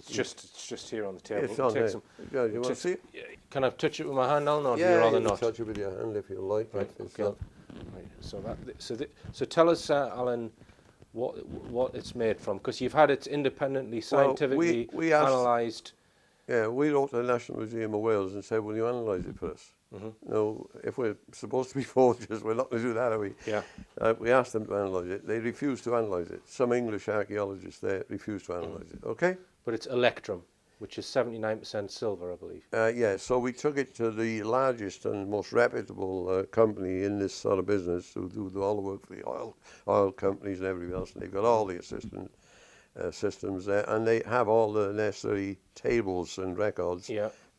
It's just here on the table. It's on there. Yeah, you want to see it? Can I touch it with my hand, Alan, or do you Yeah, rather you can not? touch it with your hand if you like. Right. It's Okay. Right. So tell us, Alan, what it's made from, because you've had it independently, scientifically we asked, analysed. Yeah, we wrote to the National Museum of Wales and said, will you analyse it for us? No, if we're supposed to be forgers, we're not going to do that, are we? Yeah. We asked them to analyse it. They refused to analyse it. Some English archaeologists there refused to analyse it, okay? But it's electrum, which is 79% silver, I believe. Yeah, so we took it to the largest and most reputable company in this sort of business who do all the work for the oil companies and everything else, and they've got all the systems there, and they have all the necessary tables and records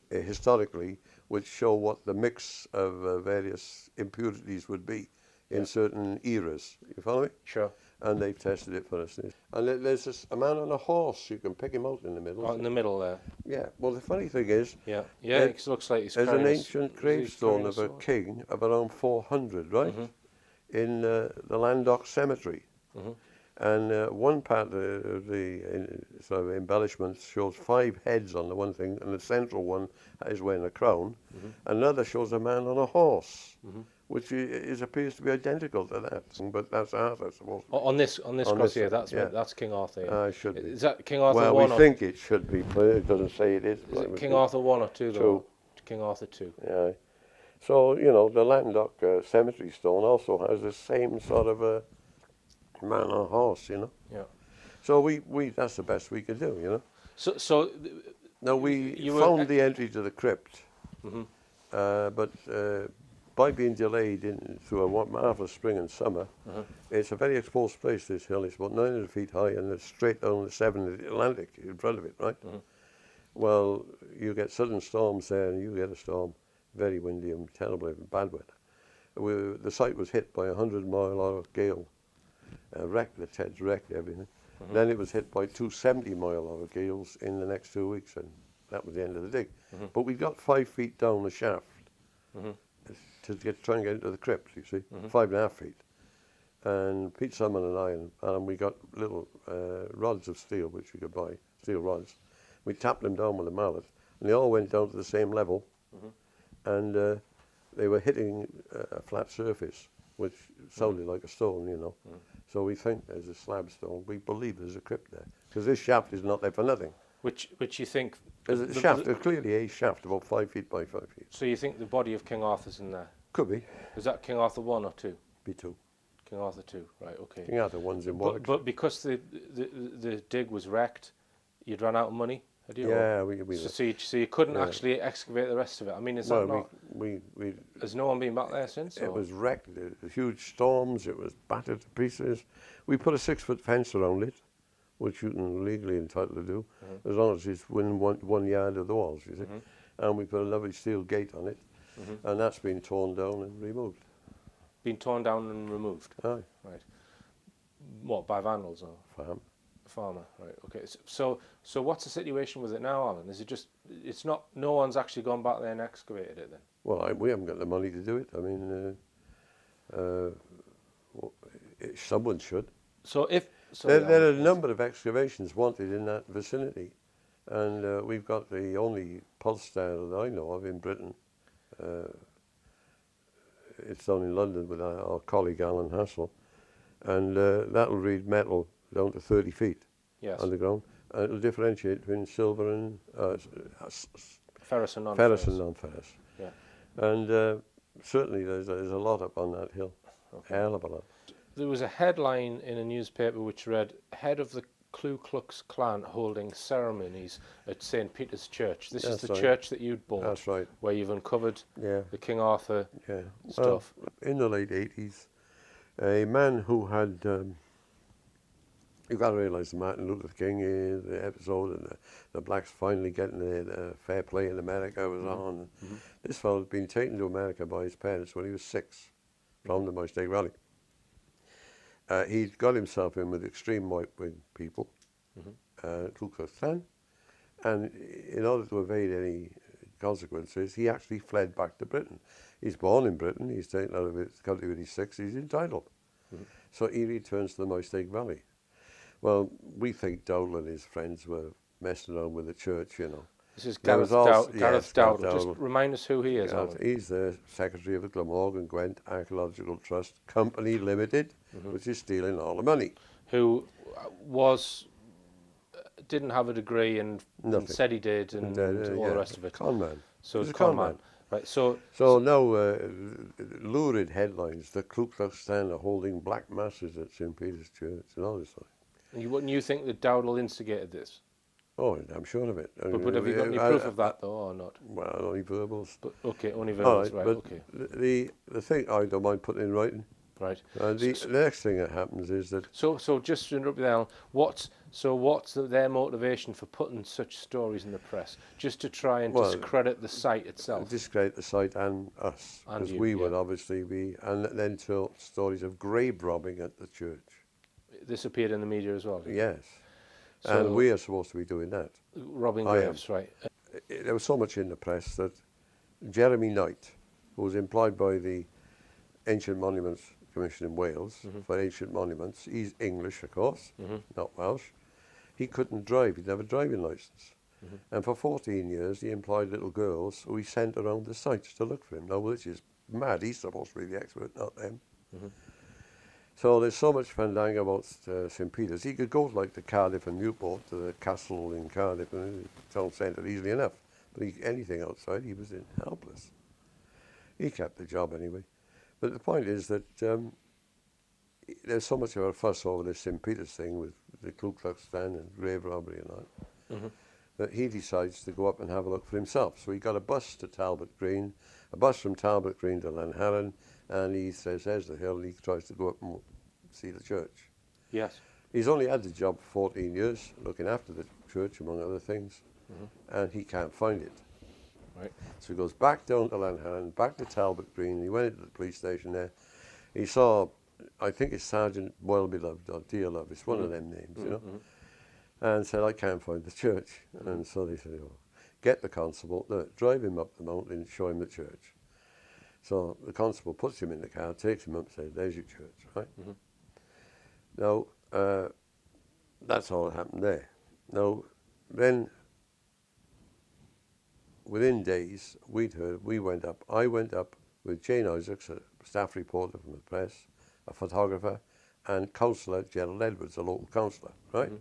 historically, which show what the mix of various impurities would be in certain eras. You follow me? Sure. And they've tested it for us. And there's a man on a horse. You can pick him out in the middle. Oh, in the middle there. Yeah. Well, the funny thing is, it looks like he's there's an ancient gravestone of a sword. king of around 400, right, in the Landock Cemetery. And one part of the sort of embellishments shows 5 heads on the one thing, and the central one is wearing a crown. Another shows a man on a horse, which appears to be identical to that. But that's Arthur, supposed to be. On this cross here, that's King Arthur. Yeah. Should be. Is that King Arthur well, 1? we think it should be, but it doesn't say it is. Is it King Arthur 1 or 2? Two. King Arthur 2. Yeah. So, you know, the Landock Cemetery stone also has the same sort of a man on a horse, you know. Yeah. So we that's the best we could do, you know. So now we found the entry to the crypt, but by being delayed through a marvellous spring and summer, it's a very exposed place, this hill. It's about 900 feet high, and it's straight down the Severn Atlantic in front of it, right? Well, you get sudden storms there, and you get a storm, very windy and terrible, bad weather. The site was hit by a 100-mile-hour gale. The Teds wrecked everything. Then it was hit by 2 70-mile-hour gales in the next 2 weeks, and that was the end of the dig. But we got 5 feet down the shaft to try and get into the crypt, you see, 5.5 feet. And Pete Summan and and we got little rods of steel, which we could buy, steel rods. We tapped them down with a mallet, and they all went down to the same level, and they were hitting a flat surface, which sounded like a stone, you know. So we think there's a slab stone. We believe there's a crypt there, because this shaft is not there for nothing. Which you think? There's a shaft, there's clearly a shaft about 5 feet by 5 feet. So you think the body of King Arthur's in there? Could be. Is that King Arthur 1 or 2? Be 2. King Arthur 2, right, okay. King Arthur 1's in Warwick. But because the dig was wrecked, you'd run out of money, had you? Yeah, so you couldn't actually excavate the rest of it. I mean, is that not... Has no one been back there since? It was wrecked. There were huge storms. It was battered to pieces. We put a 6-foot fence around it, which you can legally entitled to do, as long as it's within 1 yard of the walls, you see. And we put a lovely steel gate on it, and that's been torn down and removed. Been torn down and removed? Aye. Right. What, by vandals or? Farmer, right, okay. So what's the situation with it now, Alan? Is it just, it's not, no one's actually gone back there and excavated it then? Well, we haven't got the money to do it. I mean, someone should. So if... There are a number of excavations wanted in that vicinity, and we've got the only pulse style that I know of in Britain. It's down in London with our colleague Alan Hassel, and that'll read metal down to 30 feet underground, and it'll differentiate between silver and ferrous and non-ferrous. Ferrous and non-ferrous. Yeah. And certainly there's a lot up on that hill, hell of a lot. There was a headline in a newspaper which read, "Head of the Ku Klux Klan holding ceremonies at St. Peter's Church." This is the church that you'd bought. That's right. Where you've uncovered the King Arthur stuff. Well, in the late 80s, a man who had... you've got to realise the Martin Luther King the episode, and the blacks finally getting the fair play in America was on. This fellow had been taken to America by his parents when he was 6 from the Mustang Rally. He'd got himself in with extreme right-wing people, Ku Klux Klan, and in order to evade any consequences, he actually fled back to Britain. He's born in Britain, he's taken out of his country when he's 6, he's entitled. So he returns to the Mustang Valley. Well, we think Dowell and his friends were messing around with the church, you know. This is There Gareth, was also, Gareth yes, Gareth Dowdle. Just Dowdle. remind us who he is, Alan. He's the secretary of the Glamorgan Gwent Archaeological Trust Company Limited, which is stealing all the money. Who didn't have a degree and said he did, and all the rest of it. Con man. So it's con man. Right. So now, lurid headlines: the Ku Klux Klan are holding black masses at St. Peter's Church and all this stuff. Wouldn't you think that Dowdle instigated this? Oh, I'm sure of it. But have you got any proof of that, though, or not? Well, only verbals. But, okay, only verbals, right, but okay. The thing I don't mind putting in writing. Right. The next thing that happens is that... So just to interrupt you there, Alan, what's their motivation for putting such stories in the press? Just to try and discredit the site itself? Discredit the site and us. Because we would obviously be... And then tell stories of grave robbing at the church. This appeared in the media as well? Yes. So and we are supposed to be doing that. Robbing graves, right. There was so much in the press that Jeremy Knight, who was employed by the Ancient Monuments Commission in Wales for ancient monuments, he's English, of course, not Welsh. He couldn't drive, he'd have a driving licence. And for 14 years he employed little girls who he sent around the sites to look for him. Now, which is mad, he's supposed to be the expert, not them. So there's so much fandango about St. Peter's. He could go like to Cardiff and Newport, to the castle in Cardiff and the town centre easily enough. But anything outside, he was helpless. He kept the job anyway. But the point is that there's so much of a fuss over this St. Peter's thing with the Ku Klux Klan and grave robbery and that, that he decides to go up and have a look for himself. So he got a bus to Talbot Green, a bus from Talbot Green to Lanharan, and he says, there's the hill, and he tries to go up and see the church. Yes. He's only had the job for 14 years, looking after the church, among other things, and he can't find it. Right. So he goes back down to Lanharan, back to Talbot Green. He went into the police station there. He saw, I think it's Sergeant Well-Beloved or Dear Love, it's one of them names, you know, and said, I can't find the church. And so they said, oh, get the constable, drive him up the mountain and show him the church. So the constable puts him in the car, takes him up and says, there's your church, right? Now, that's all that happened there. Now, then, within days, we went up. I went up with Jane Isaacs, a staff reporter from the press, a photographer, and Councillor Gerald Edwards, a local councillor, right?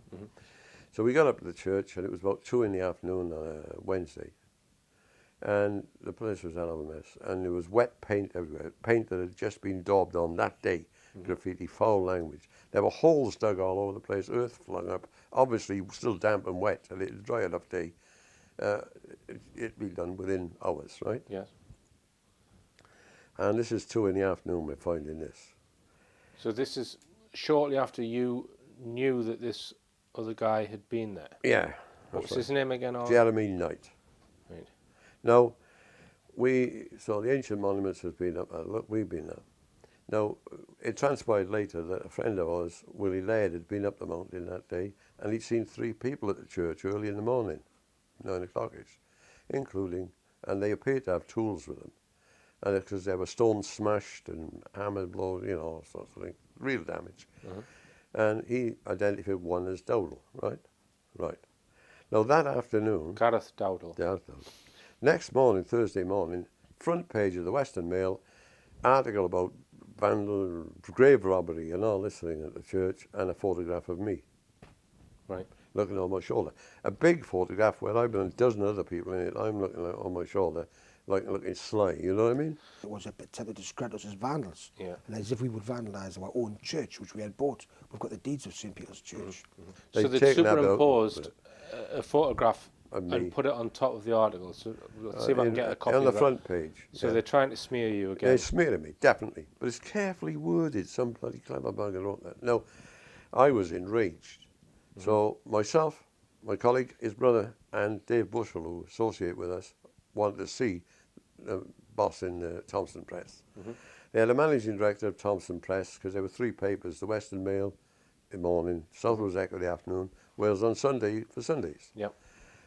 So we got up to the church, and it was about 2 in the afternoon on a Wednesday. And the place was out of a mess, and there was wet paint everywhere, paint that had just been daubed on that day, graffiti, foul language. There were holes dug all over the place, earth flung up, obviously still damp and wet, and it was a dry enough day. It'd be done within hours, right? Yes. And this is 2 in the afternoon we're finding this. So this is shortly after you knew that this other guy had been there? Yeah. What was his name again? Jeremy Knight. Right. Now, so the Ancient Monuments has been up, look, we've been up. Now, it transpired later that a friend of ours, Willie Laird, had been up the mountain that day, and he'd seen 3 people at the church early in the morning, 9 o'clock-ish, including, and they appeared to have tools with them. And because there were stones smashed and hammer blows, you know, all sorts of things, real damage. And he identified one as Dowdle, right? Right. Now, that afternoon... Gareth Dowdle. Gareth Dowdle. Next morning, Thursday morning, front page of the Western Mail, article about vandal, grave robbery and all this thing at the church, and a photograph of me. Right. Looking on my shoulder. A big photograph where I've been a dozen other people in it, I'm looking on my shoulder, like looking sly, you know what I mean? It was a attempt to discredit us as vandals. Yeah. And as if we would vandalise our own church, which we had bought. We've got the deeds of St. Peter's Church. So they superimposed a photograph and put it on top of the article. So let's see if I can get a copy on the of that. front page. So they're trying to smear you again. They're smearing me, definitely. But it's carefully worded. Some bloody clever bugger wrote that. No, I was enraged. So myself, my colleague, his brother, and Dave Bushell, who associate with us, wanted to see the boss in Thompson Press. They had a managing director of Thompson Press, because there were 3 papers, the Western Mail in the morning, South Wales Echo in the afternoon, Wales on Sunday for Sundays. Yep.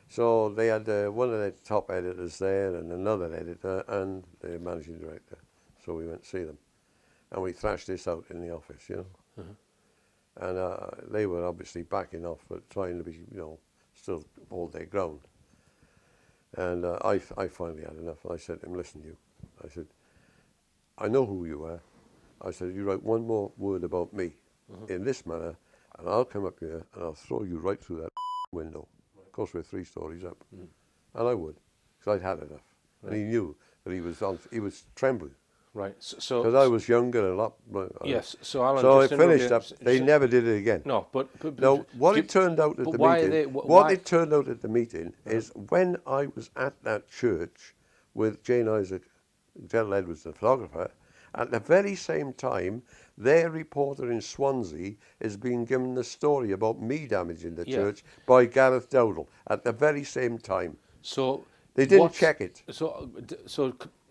So they had one of the top editors there and another editor and the managing director. So we went to see them. And we thrashed this out in the office, you know. And they were obviously backing off, but trying to be, you know, still hold their ground. And I finally had enough. I said to him, listen, you. I said, I know who you are. I said, you write one more word about me in this manner, and I'll come up here and I'll throw you right through that window. Of course, we're 3 stories up. And I would, because I'd had enough. And he knew that he was trembling. Right. So because I was younger and a lot. Yes. So Alan. So just it finished up. They never did it again. No, but no. What it turned out at the meeting. What it turned out at the meeting is when I was at that church with Jane Isaac, Gerald Edwards, the photographer, at the very same time, their reporter in Swansea is being given the story about me damaging the church by Gareth Dowdall at the very same time. So they didn't check it. So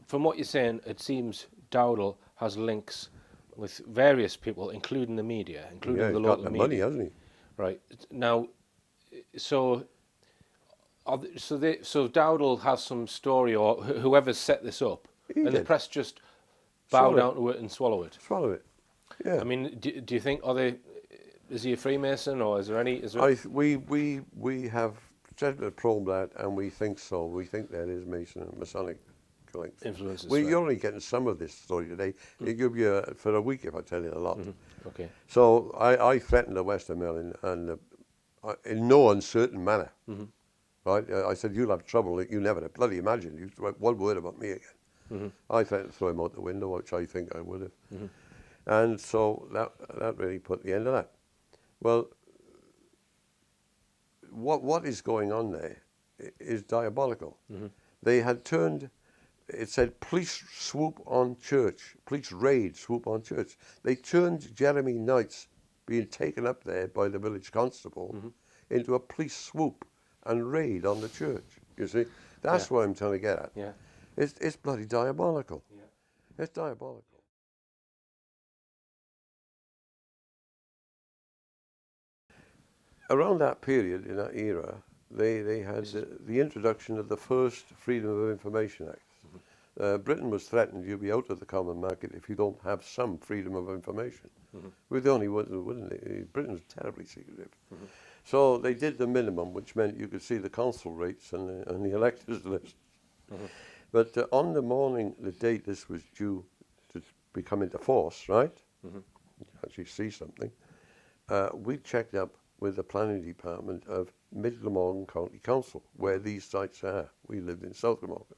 from what you're saying, it seems Dowdall has links with various people, including the media, including the local media. He's got the money, hasn't he? Right. Now, so Dowdall has some story, or whoever set this up, and the press just bow down to it and swallow it. Swallow it. Yeah. I mean, do you think is he a Freemason, or is there any? We have probed that, and we think so. We think that is Mason and Masonic influences. You're only getting some of this story today. It give you for a week if I tell you a lot. Okay. So I threatened the Western Mail and in no uncertain manner. Right? I said, you'll have trouble. You never bloody imagine. You write one word about me again. I threatened to throw him out the window, which I think I would have. And so that really put the end of that. Well, what is going on there is diabolical. They had turned. It said police swoop on church, police raid swoop on church. They turned Jeremy Knight's being taken up there by the village constable into a police swoop and raid on the church. You see, that's what I'm trying to get at. Yeah, it's bloody diabolical. Yeah, it's diabolical. Around that period, in that era, they had the introduction of the first Freedom of Information Act. Britain was threatened, you'll be out of the common market if you don't have some freedom of information. We're the only ones who wouldn't. Britain was terribly secretive. So they did the minimum, which meant you could see the council rates and the electors list. But on the morning, the date this was due to become into force, right? You actually see something. We checked up with the planning department of Mid Glamorgan County Council, where these sites are. We lived in South Glamorgan.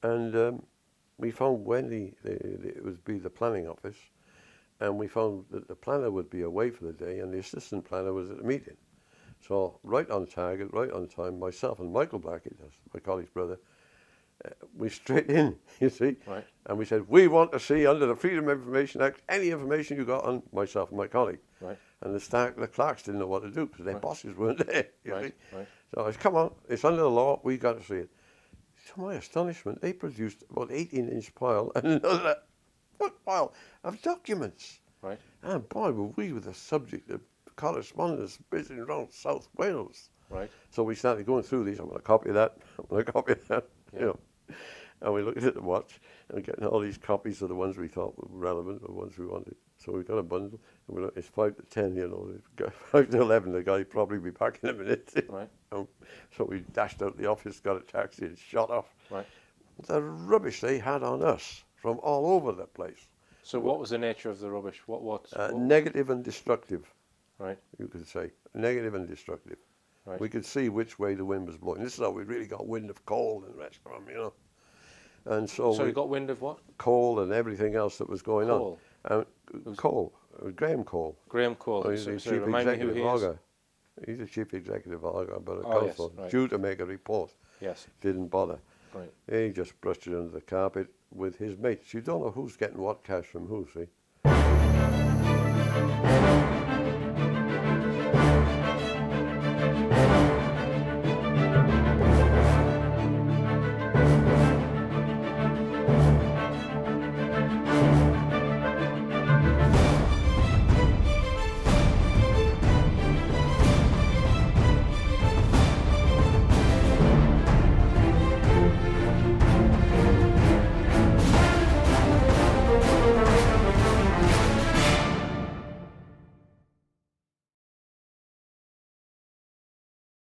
And we found when it would be the planning office, and we found that the planner would be away for the day and the assistant planner was at the meeting. So right on target, right on time, myself and Michael Blackett, my colleague's brother, we straight in, you see, and we said, we want to see under the Freedom of Information Act any information you got on myself and my colleague. And the clerks didn't know what to do because their bosses weren't there, you see. So I said, come on, it's under the law, we got to see it. To my astonishment, they produced about 18-inch pile and another foot pile of documents. And boy, were we the subject of correspondence visiting around South Wales. So we started going through these. I'm going to copy that. I'm going to copy that. You know. And we looked at the watch and getting all these copies of the ones we thought were relevant, the ones we wanted. So we got a bundle. And we looked, it's 5 to 10, you know. 5 to 11, the guy probably be back in a minute. So we dashed out the office, got a taxi, and shot off. The rubbish they had on us from all over the place. So what was the nature of the rubbish? What negative and destructive. You could say negative and destructive. We could see which way the wind was blowing. This is how we really got wind of coal and the rest from, you know. And so you got wind of what? Coal and everything else that was going on. Coal, Graham Cole. Graham Cole. He's the chief executive officer. He's the chief executive officer, but a council due to make a report. Didn't bother. He just brushed it under the carpet with his mates. You don't know who's getting what cash from who, see.